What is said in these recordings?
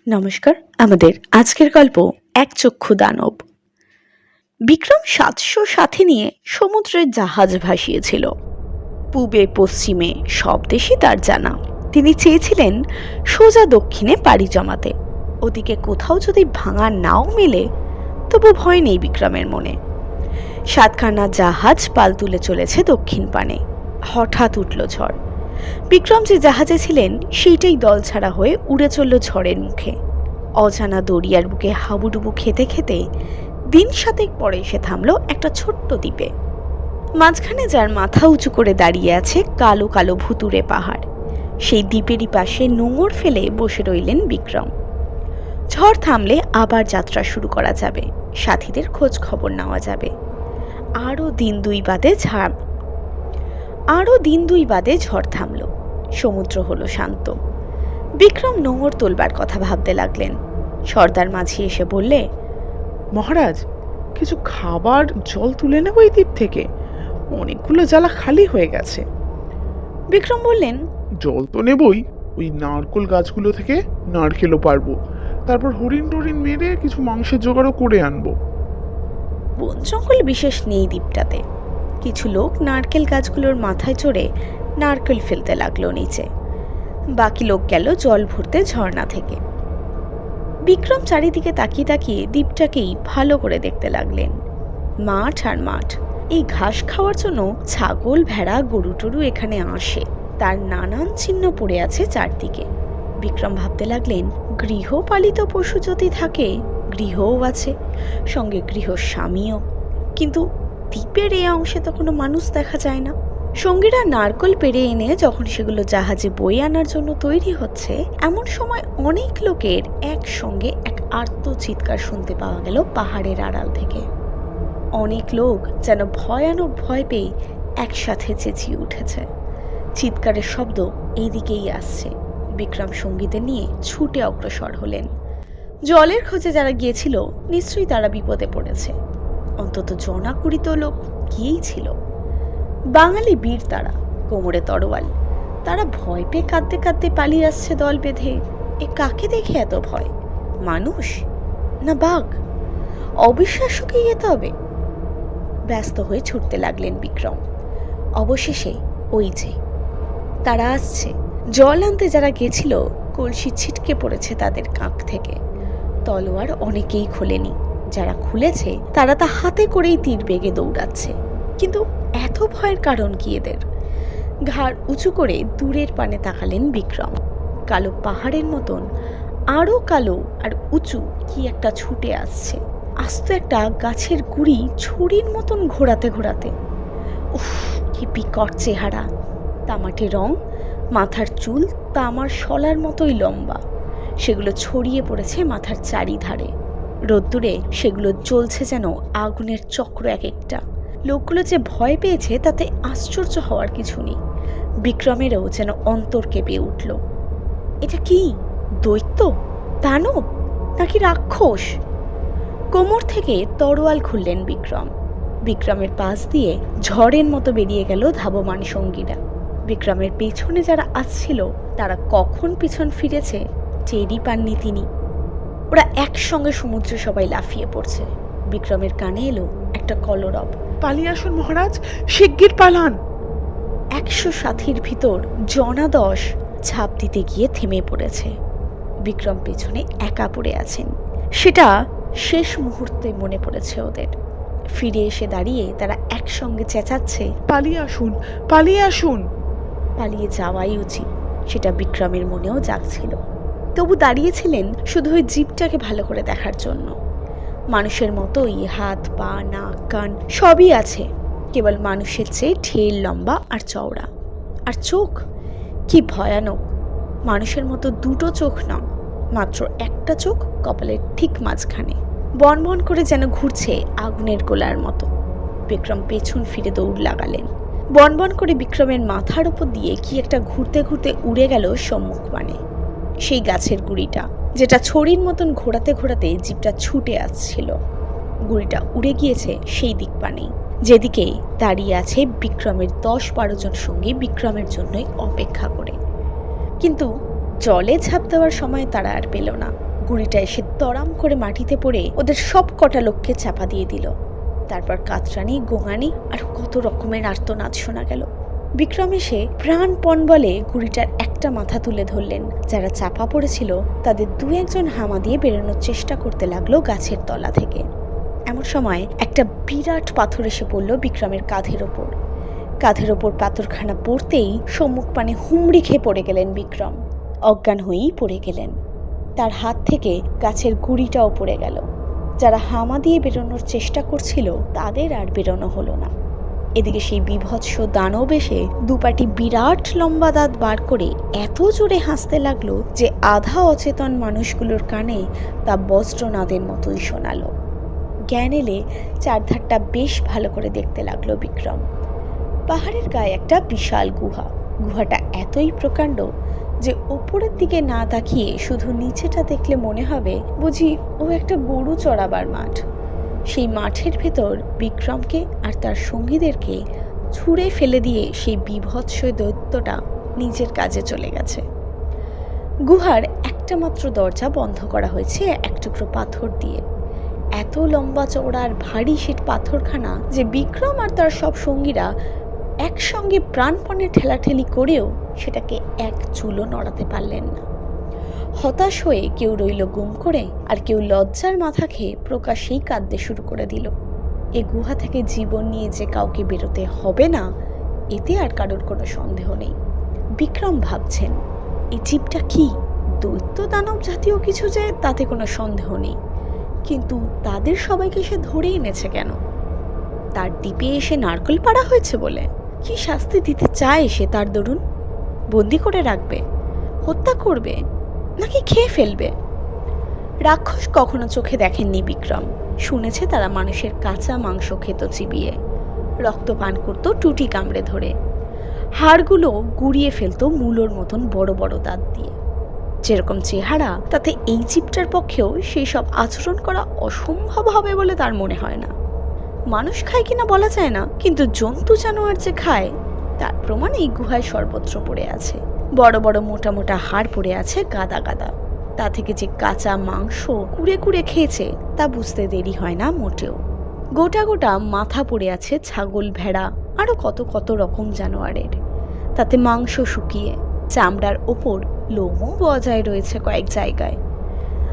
নমস্কার। আমাদের আজকের গল্প এক চক্ষু দানব। বিক্রম ৭০০ সাথে নিয়ে সমুদ্রের জাহাজ ভাসিয়েছিল। পূবে পশ্চিমে সব দেশই তার জানা। তিনি চেয়েছিলেন সোজা দক্ষিণে পাড়ি জমাতে। ওদিকে কোথাও যদি ভাঙা নাও মেলে তবু ভয় নেই বিক্রমের মনে। ৭খানা জাহাজ পাল তুলে চলেছে দক্ষিণ পানে। হঠাৎ উঠল ঝড়। বিক্রম যে জাহাজে ছিলেন সেইটাই দলছাড়া হয়ে উড়ে চলল ঝড়ের মুখে। অজানা দরিয়ার বুকে হাবুডুবু খেতে খেতে দিন ৭ পরে এসে থামল একটা ছোট্ট দ্বীপে। মাঝখানে যার মাথা উঁচু করে দাঁড়িয়ে আছে কালো কালো ভুতুড়ে পাহাড়, সেই দ্বীপেরই পাশে নোঙর ফেলে বসে রইলেন বিক্রম। ঝড় থামলে আবার যাত্রা শুরু করা যাবে, সাথীদের খোঁজ খবর নেওয়া যাবে। আরও দিন দুই বাদে ঝড় থামল, সমুদ্র হলো শান্ত। বিক্রম নোঙর তোলবার কথা ভাবতে লাগলেন। সর্দার মাঝি এসে বললে, মহারাজ, কিছু খাবার জল তুলে নেব এই দ্বীপ থেকে, অনেকগুলো জ্বালা খালি হয়ে গেছে। বিক্রম বললেন, জল তো নেবই, ওই নারকেল গাছগুলো থেকে নারকেলও পারবো, তারপর হরিণ টরিণ মেরে কিছু মাংসের জোগাড়ও করে আনবো। বন জঙ্গল বিশেষ নেই দ্বীপটাতে। কিছু লোক নারকেল গাছগুলোর মাথায় চড়ে নারকেল ফেলতে লাগলো নিচে। বাকি লোক গেল জল ভরতে ঝর্ণা থেকে। বিক্রম চারিদিকে তাকিয়ে তাকিয়ে দ্বীপটাকেই ভালো করে দেখতে লাগলেন। মাঠ আর মাঠ। এই ঘাস খাওয়ার জন্য ছাগল, ভেড়া, গরু টরু এখানে আসে। তার নানান চিহ্ন পড়ে আছে চারদিকে। বিক্রম ভাবতে লাগলেন, গৃহপালিত পশু যদি থাকে, গৃহও আছে, সঙ্গে গৃহস্বামীও। কিন্তু দ্বীপের এই অংশে তো কোনো মানুষ দেখা যায় না। সঙ্গীরা নারকেল পেড়ে এনে যখন সেগুলো জাহাজে বয়ে আনার জন্য তৈরি হচ্ছে, এমন সময় অনেক লোকের একসঙ্গে এক আর্ত চিৎকার শুনতে পাওয়া গেল পাহাড়ের আড়াল থেকে। অনেক লোক যেন ভয়ানক ভয় পেয়ে একসাথে চেঁচিয়ে উঠেছে। চিৎকারের শব্দ এইদিকেই আসছে। বিক্রম সঙ্গীদের নিয়ে ছুটে অগ্রসর হলেন। জলের খোঁজে যারা গিয়েছিল নিশ্চয়ই তারা বিপদে পড়েছে। অন্তত 20 লোক গিয়েই ছিল। বাঙালি বীর তারা, কোমরে তরোয়াল। তারা ভয় পেয়ে কাঁদতে কাঁদতে পালিয়ে আসছে দল বেঁধে। এ কাকে দেখে এত ভয়? মানুষ না বাঘ? অবিশ্বাস্যকেই যেতে হবে। ব্যস্ত হয়ে ছুটতে লাগলেন বিক্রম। অবশেষে ওই যে তারা আসছে। জল আনতে যারা গেছিল কলসি ছিটকে পড়েছে তাদের কাঁখ থেকে। তলোয়ার অনেকেই খোলেনি, যারা খুলেছে তারা তা হাতে করেই তীর বেগে দৌড়াচ্ছে। কিন্তু এত ভয়ের কারণ কি এদের? ঘাড় উঁচু করে দূরের পানে তাকালেন বিক্রম। কালো পাহাড়ের মতন আরো কালো আর উঁচু কি একটা ছুটে আসছে, আস্ত একটা গাছের গুড়ি ছুরির মতন ঘোরাতে ঘোরাতে। উফ, কি বিকট চেহারা! তামাটে রং, মাথার চুল তামার শলার মতোই লম্বা। সেগুলো ছড়িয়ে পড়েছে মাথার চারিধারে। রোদ্দুরে সেগুলো জ্বলছে যেন আগুনের চক্র এক একটা। লোকগুলো যে ভয় পেয়েছে তাতে আশ্চর্য হওয়ার কিছু নেই। বিক্রমেরও যেন অন্তর কেঁপে উঠল। এটা কি দৈত্য, দানব নাকি রাক্ষস? কোমর থেকে তরোয়াল খুললেন বিক্রম। বিক্রমের পাশ দিয়ে ঝড়ের মতো বেরিয়ে গেল ধাবমান সঙ্গীরা। বিক্রমের পেছনে যারা আসছিল তারা কখন পিছন ফিরেছে টেরই পাননি তিনি। ওরা একসঙ্গে সমুদ্রে সবাই লাফিয়ে পড়ছে। বিক্রমের কানে এলো একটা কলরব, পালিয়ে আসুন মহারাজ, শিগগির পালান। 100 সাথীর ভিতর জনা 10 ঝাঁপ দিতে গিয়ে থেমে পড়েছে। বিক্রম পেছনে একা পড়ে আছেন। সেটা শেষ মুহূর্তে মনে পড়েছে ওদের। ফিরে এসে দাঁড়িয়ে তারা একসঙ্গে চেঁচাচ্ছে, পালিয়ে আসুন, পালিয়ে আসুন। পালিয়ে যাওয়াই উচিত, সেটা বিক্রমের মনেও জাগছিল। তবু দাঁড়িয়েছিলেন শুধু ওই জীবটাকে ভালো করে দেখার জন্য। মানুষের মতোই হাত, পা, নাক, কান সবই আছে, কেবল মানুষের চেয়ে ঢের লম্বা আর চওড়া। আর চোখ কি ভয়ানক! মানুষের মতো দুটো চোখ না, মাত্র একটা চোখ কপালের ঠিক মাঝখানে। বনবন করে যেন ঘুরছে আগুনের গোলার মতো। বিক্রম পেছন ফিরে দৌড় লাগালেন। বনবন করে বিক্রমের মাথার উপর দিয়ে কি একটা ঘুরতে ঘুরতে উড়ে গেল সম্মুখপানে। সেই গাছের গুড়িটা, যেটা ছড়ির মতন ঘোরাতে ঘোরাতে জিপটা ছুটে আসছিল। গুড়িটা উড়ে গিয়েছে সেই দিক পানেই, যেদিকে দাঁড়িয়ে আছে বিক্রমের 10-12 জন সঙ্গী বিক্রমের জন্যই অপেক্ষা করে। কিন্তু জলে ঝাঁপ দেওয়ার সময় তারা আর পেল না। গুড়িটা এসে তরাম করে মাটিতে পড়ে ওদের সব কটা লোককে চাপা দিয়ে দিল। তারপর কাতরানি, গোঙানি আর কত রকমের আর্তনাদ শোনা গেল। বিক্রম এসে প্রাণপণ বলে গুড়িটার একটা মাথা তুলে ধরলেন। যারা চাপা পড়েছিল তাদের দু একজন হামা দিয়ে বেরোনোর চেষ্টা করতে লাগলো গাছের তলা থেকে। এমন সময় একটা বিরাট পাথর এসে পড়ল বিক্রমের কাঁধের ওপর। কাঁধের ওপর পাথরখানা পড়তেই সম্মুখ পানে হুমড়ি খেয়ে পড়ে গেলেন বিক্রম। অজ্ঞান হয়েই পড়ে গেলেন। তার হাত থেকে গাছের গুড়িটাও পড়ে গেল। যারা হামা দিয়ে বেরোনোর চেষ্টা করছিল তাদের আর বেরোনো হলো না। এদিকে সেই বিভৎস দানব এসে দুপাটি বিরাট লম্বা দাঁত বার করে এত জোরে হাসতে লাগলো যে আধা অচেতন মানুষগুলোর কানে তা বজ্রনাদের মতোই শোনালো। জ্ঞান এলে চারধারটা বেশ ভালো করে দেখতে লাগলো বিক্রম। পাহাড়ের গায়ে একটা বিশাল গুহা। গুহাটা এতই প্রকাণ্ড যে ওপরের দিকে না তাকিয়ে শুধু নিচেটা দেখলে মনে হবে বুঝি ও একটা গরু চড়াবার মাঠ। সেই মাঠের ভেতর বিক্রমকে আর তার সঙ্গীদেরকে ছুঁড়ে ফেলে দিয়ে সেই বিভৎস দৈত্যটা নিজের কাজে চলে গেছে। গুহার একটা মাত্র দরজা বন্ধ করা হয়েছে এক টুকরো পাথর দিয়ে। এত লম্বা চওড়া আর ভারী সেই পাথরখানা যে বিক্রম আর তার সব সঙ্গীরা একসঙ্গে প্রাণপণে ঠেলাঠেলি করেও সেটাকে এক চুলও নড়াতে পারলেন না। হতাশ হয়ে কেউ রইল গুম করে, আর কেউ লজ্জার মাথা খেয়ে প্রকাশ্যেই কাঁদতে শুরু করে দিল। এ গুহা থেকে জীবন নিয়ে যে কাউকে বেরোতে হবে না, এতে আর কারোর কোনো সন্দেহ নেই। বিক্রম ভাবছেন, এই জীবটা কি দৈত্য দানব জাতীয় কিছু, যে তাতে কোনো সন্দেহ নেই, কিন্তু তাদের সবাইকে সে ধরে এনেছে কেন? তার দ্বীপে এসে নারকেল পাড়া হয়েছে বলে? কি শাস্তি দিতে চায় সে তার দরুন? বন্দি করে রাখবে, হত্যা করবে, নাকি খেয়ে ফেলবে? রাক্ষস কখনো চোখে দেখেননি বিক্রম। শুনেছে তারা মানুষের কাঁচা মাংস খেত চিবিয়ে, রক্ত পান করতো টুটি কামড়ে ধরে, হাড়গুলো গুড়িয়ে ফেলতো মূলোর মতন বড় বড় দাঁত দিয়ে। যেরকম চেহারা, তাতে এই জীবটার পক্ষেও সেই সব আচরণ করা অসম্ভব হবে বলে তার মনে হয় না। মানুষ খায় কিনা বলা যায় না, কিন্তু জন্তু জানোয়ার যে খায় তার প্রমাণ এই গুহায় সর্বত্র পড়ে আছে। বড় বড় মোটা মোটা হাড় পড়ে আছে গাদা গাদা। তা থেকে যে কাঁচা মাংস কুড়ে কুড়ে খেয়েছে তা বুঝতে দেরি হয় না মোটেও। গোটা গোটা মাথা পড়ে আছে ছাগল, ভেড়া, আরো কত কত রকম জানোয়ারের। তাতে মাংস শুকিয়ে চামড়ার ওপর লোমও বজায় রয়েছে কয়েক জায়গায়।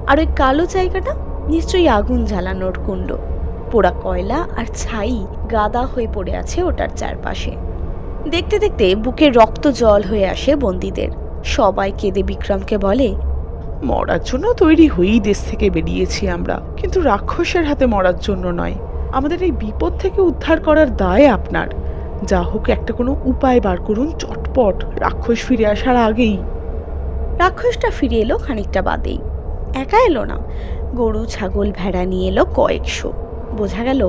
আর ওই কালো জায়গাটা নিশ্চয়ই আগুন জ্বালানোর কুণ্ড। পোড়া কয়লা আর ছাই গাদা হয়ে পড়ে আছে ওটার চারপাশে। দেখতে দেখতে বুকে রক্ত জল হয়ে আসে বন্দীদের। সবাই কেঁদে বিক্রমকে বলে, মরার জন্য তৈরি হয়েই দেশ থেকে বেরিয়েছি আমরা, কিন্তু রাক্ষসের হাতে মরার জন্য নয়। আমাদের এই বিপদ থেকে উদ্ধার করার দায় আপনার। যা হোক একটা কোনো উপায় বার করুন চটপট, রাক্ষস ফিরে আসার আগেই। রাক্ষসটা ফিরে এলো খানিকটা বাদেই। একা এলো না, গরু, ছাগল, ভেড়া নিয়ে এলো কয়েকশো। বোঝা গেল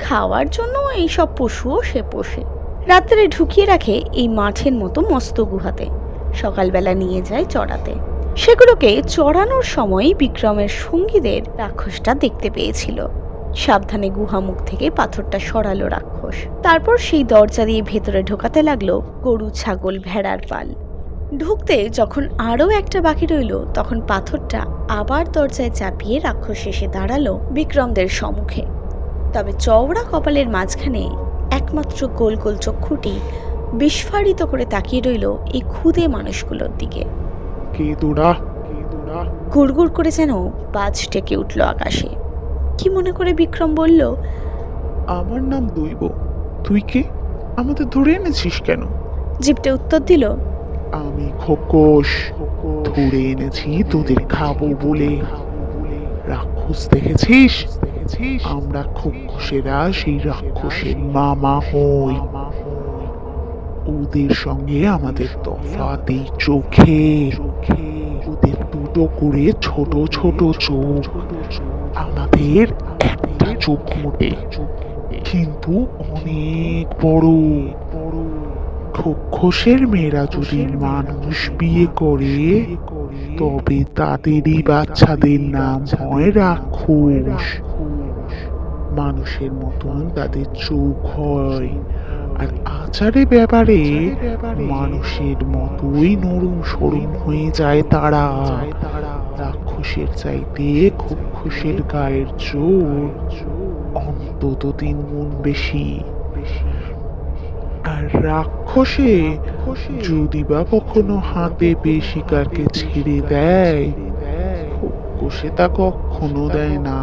খাওয়ার জন্য এইসব পশুও সে পোষে। রাত্রে ঢুকিয়ে রাখে এই মাঠের মতো মস্ত গুহাতে, সকালবেলা নিয়ে যায় চড়াতে। সেগুলোকে চড়ানোর সময় বিক্রমের সঙ্গীদের রাক্ষসটা দেখতে পেয়েছিল। সাবধানে গুহামুখ থেকে পাথরটা সরালো রাক্ষস। তারপর সেই দরজা দিয়ে ভেতরে ঢোকাতে লাগলো গরু, ছাগল, ভেড়ার পাল। ঢুকতে যখন আরও একটা বাকি রইল, তখন পাথরটা আবার দরজায় চাপিয়ে রাক্ষস এসে দাঁড়ালো বিক্রমদের সম্মুখে। তবে চওড়া কপালের মাঝখানে একমাত্র গোল গোল চক্ষুটি বিস্ফারিত করে তাকিয়ে রইল এই ক্ষুদে মানুষগুলোর দিকে। কে তোরা? গুড়গুড় করে যেন বাজ ডেকে উঠল আকাশে। কি মনে করে বিক্রম বলল, আমার নাম দৈব। তুই কে? আমাদের ধরে এনেছিস কেন? জিপটে উত্তর দিল, আমি খোকস। ধরে এনেছি তোদের খাবো বলে। রাক্ষস দেখেছিস? আমরা খোকসেরা সেই রাক্ষসের মামা হই। ওদের সঙ্গে আমাদের তফাৎ এই চোখে। ওদের দুটো করে ছোট ছোট চোখ, আমাদের একটা চোখ মোটে, কিন্তু অনেক বড়। খোকসের মেয়েরা যদি মানুষ বিয়ে করে, তবে তাদেরই বাচ্চাদের নাম হয় রাক্ষস। মানুষের মতন তাদের চোখ হয়, আর আচারে ব্যাপারে মানুষের মতোই নরম সরম হয়ে যায় তারা। রাক্ষস রাক্ষসের চাইতে খোকসের গায়ের জোর অন্তত 3 গুণ বেশি। আর রাক্ষসে যদি বা কখনো হাতে পেয়ে শিকারকে ছেড়ে দেয়, খোকসে তা কখনো দেয় না।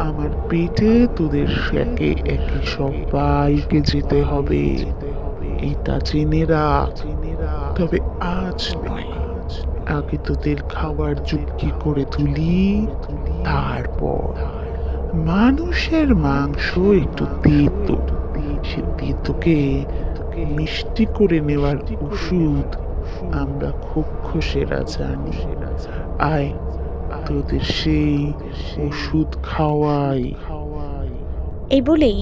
আমার পেটে তোদের একে একে সবাইকে যেতে হবে, এটা জেনে রাখ। তবে আজ নয়, আগে তোদের খাবার চুক্তি করে তুলি, তারপর। মানুষের মাংস একটু তেতো, সে তেতোকে মিষ্টি করে নেওয়ার ওষুধ আমরা খোকসেরা জানি। আয়, তোদের সেই ওষুধ খাওয়াই। এই বলেই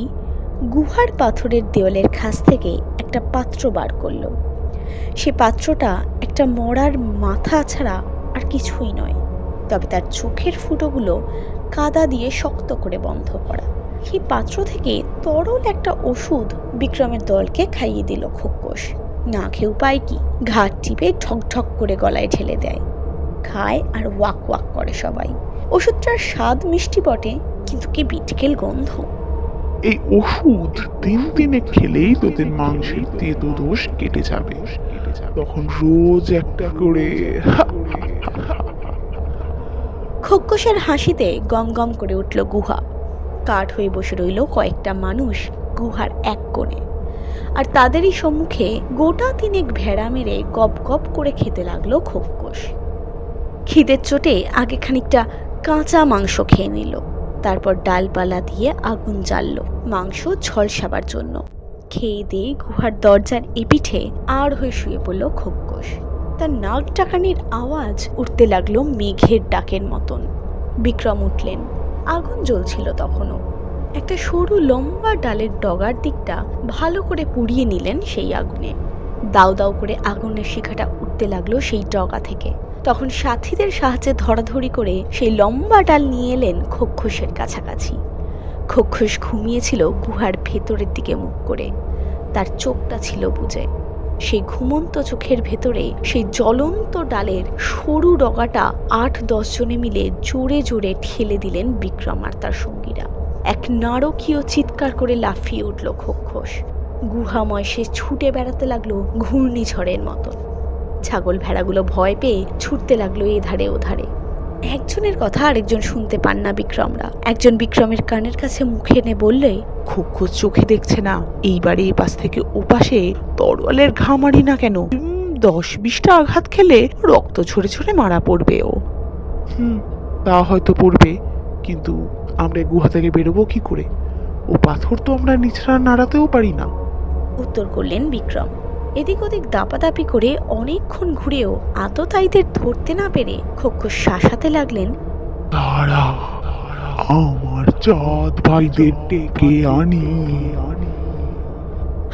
গুহার পাথরের দেওয়ালের খাস থেকে একটা পাত্র বার করলো। সে পাত্রটা একটা মরার মাথা ছাড়া আর কিছুই নয়, তবে তার চোখের ফুটোগুলো কাদা দিয়ে শক্ত করে বন্ধ করা। সেই পাত্র থেকে তরল একটা ওষুধ বিক্রমের দলকে খাইয়ে দিল খোকস। না খেয়ে উপায় কি, ঘাট টিপে ঠক ঠক করে গলায় ঢেলে দেয়। খায় আর ওয়াক ওয়াক করে সবাই। ওষুধটার স্বাদ মিষ্টি বটে, কিন্তু কি বিটকেল গন্ধ। এই ওষুধ 3 দিনে খেলেই তোদের মাংসের তেতো দোষ কেটে যাবে। তখন রোজ একটা করে। খোকসের হাসিতে গম গম করে উঠল গুহা। কাঠ হয়ে বসে রইল কয়েকটা মানুষ গুহার এক কোণে, আর তাদেরই সম্মুখে গোটা 3 ভেড়া মেরে গপ গপ করে খেতে লাগলো খোকস। খিদের চোটে আগে খানিকটা কাঁচা মাংস খেয়ে নিল, তারপর ডালপালা দিয়ে আগুন জ্বাললো মাংস ঝলসাবার জন্য। খেয়ে দিয়ে গুহার দরজার এপিঠে আর হয়ে শুয়ে পড়ল খোকস। তার নাক ডাকানির আওয়াজ উঠতে লাগলো মেঘের ডাকের মতন। বিক্রম উঠলেন। আগুন জ্বলছিল তখনও। একটা সরু লম্বা ডালের ডগার দিকটা ভালো করে পুড়িয়ে নিলেন সেই আগুনে। দাউ দাউ করে আগুনের শিখাটা উঠতে লাগলো সেই ডগা থেকে। তখন সাথীদের সাহায্যে ধরাধরি করে সেই লম্বা ডাল নিয়ে এলেন খোকসের কাছাকাছি। খোকস ঘুমিয়েছিল গুহার ভেতরের দিকে মুখ করে। তার চোখটা ছিল বুজে। সেই ঘুমন্ত চোখের ভেতরে সেই জ্বলন্ত ডালের সরু ডগাটা 8-10 জনে মিলে জোরে জোরে ঠেলে দিলেন বিক্রম আর তার সঙ্গীরা। এক নারকীয় চিৎকার করে লাফিয়ে উঠল খোকস। গুহাময় সে ছুটে বেড়াতে লাগলো ঘূর্ণিঝড়ের মতো। ছাগল ভেড়াগুলো ভয় পেয়ে ছুটতে লাগলো এধারে ওধারে। একজনের কথা আরেকজন শুনতে পান না বিক্রমরা। একজন বিক্রমের কানের কাছে মুখে এনে বললে, খোকস চোখে দেখছে না, এইবারে এপাশ থেকে ওপাশে তরোয়ালের ঘা মারি না কেন, 10-20টা আঘাত খেলে রক্ত ঝরে ঝরে মারা পড়বে ও। তা হয়তো পড়বে, কিন্তু আমরা গুহা থেকে বেরোবো কি করে? ও পাথর তো আমরা নিচড়া নাড়াতেও পারি না। উত্তর করলেন বিক্রম। এদিক ওদিক দাপাদাপি করে অনেকক্ষণ ঘুরেও আততায়ীদের ধরতে না পেরে খোকস শাসাতে লাগলেন, দাঁড়া, আমার চাঁদ ভাইদের ডেকে আনি।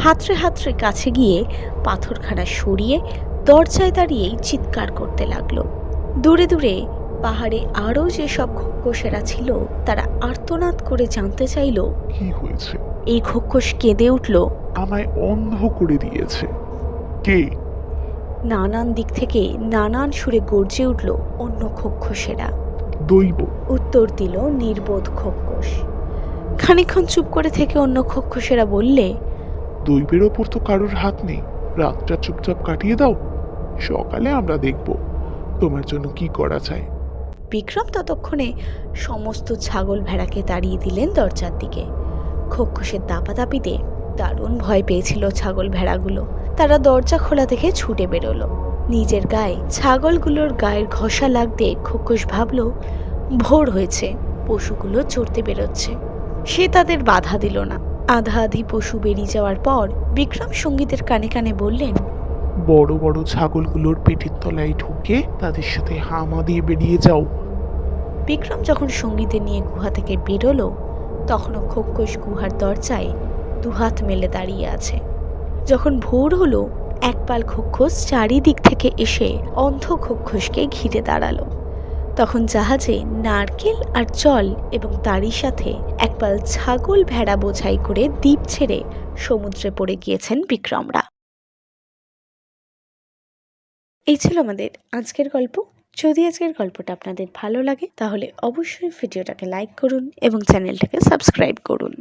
হাতড়ে হাতড়ে কাছে গিয়ে পাথরখানা সরিয়ে দরজায় দাঁড়িয়েই চিৎকার করতে লাগলো। দূরে দূরে পাহাড়ে আরও যেসব খোকসেরা ছিল তারা আর্তনাদ করে জানতে চাইল, কি হয়েছে? এই খোকস কেঁদে উঠল। আমায় অন্ধ করে দিয়েছে কে? নানান দিক থেকে নানান সুরে গর্জে উঠল অন্য খোকসেরা। দৈব, উত্তর দিল নির্বোধ খোকস। খানিকক্ষণ চুপ করে থেকে অন্য খোকসেরা বললে, দৈবের ওপর তো কারোর হাত নেই, রাতটা চুপচাপ কাটিয়ে দাও, সকালে আমরা দেখব তোমার জন্য কি করা যায়। বিক্রম ততক্ষণে সমস্ত ছাগল ভেড়াকে তাড়িয়ে দিলেন দরজার দিকে। খোকসের দাপাদাপিতে দারুণ ভয় পেয়েছিল ছাগল ভেড়াগুলো। তারা দরজা খোলা দেখে ছুটে বেরোলো। নিজের গায়ে ছাগলগুলোর গায়ের ঘষা লাগতে খোকস ভাবল ভোর হয়েছে, পশুগুলো চড়তে বেরোচ্ছে। সে তাদের বাধা দিল না। আধা আধি পশু বেরিয়ে যাওয়ার পর বিক্রম সঙ্গীদের কানে কানে বললেন, বড় বড় ছাগলগুলোর পেটের তলায় ঢুকে তাদের সাথে হামা দিয়ে বেরিয়ে যাও। বিক্রম যখন সঙ্গীদের নিয়ে গুহা থেকে বেরোলো তখনও খোকস গুহার দরজায় দুহাত মেলে দাঁড়িয়ে আছে। যখন ভোর হলো একপাল খোকস চারিদিক থেকে এসে অন্ধ খোকসকে ঘিরে দাঁড়ালো। তখন জাহাজে নারকেল আর জল এবং তারই সাথে একপাল ছাগল ভেড়া বোঝাই করে দ্বীপ ছেড়ে সমুদ্রে পড়ে গিয়েছেন বিক্রমরা। এই ছিল আমাদের আজকের গল্প। যদি আজকের গল্পটা আপনাদের ভালো লাগে তাহলে অবশ্যই ভিডিওটাকে লাইক করুন এবং চ্যানেলটাকে সাবস্ক্রাইব করুন।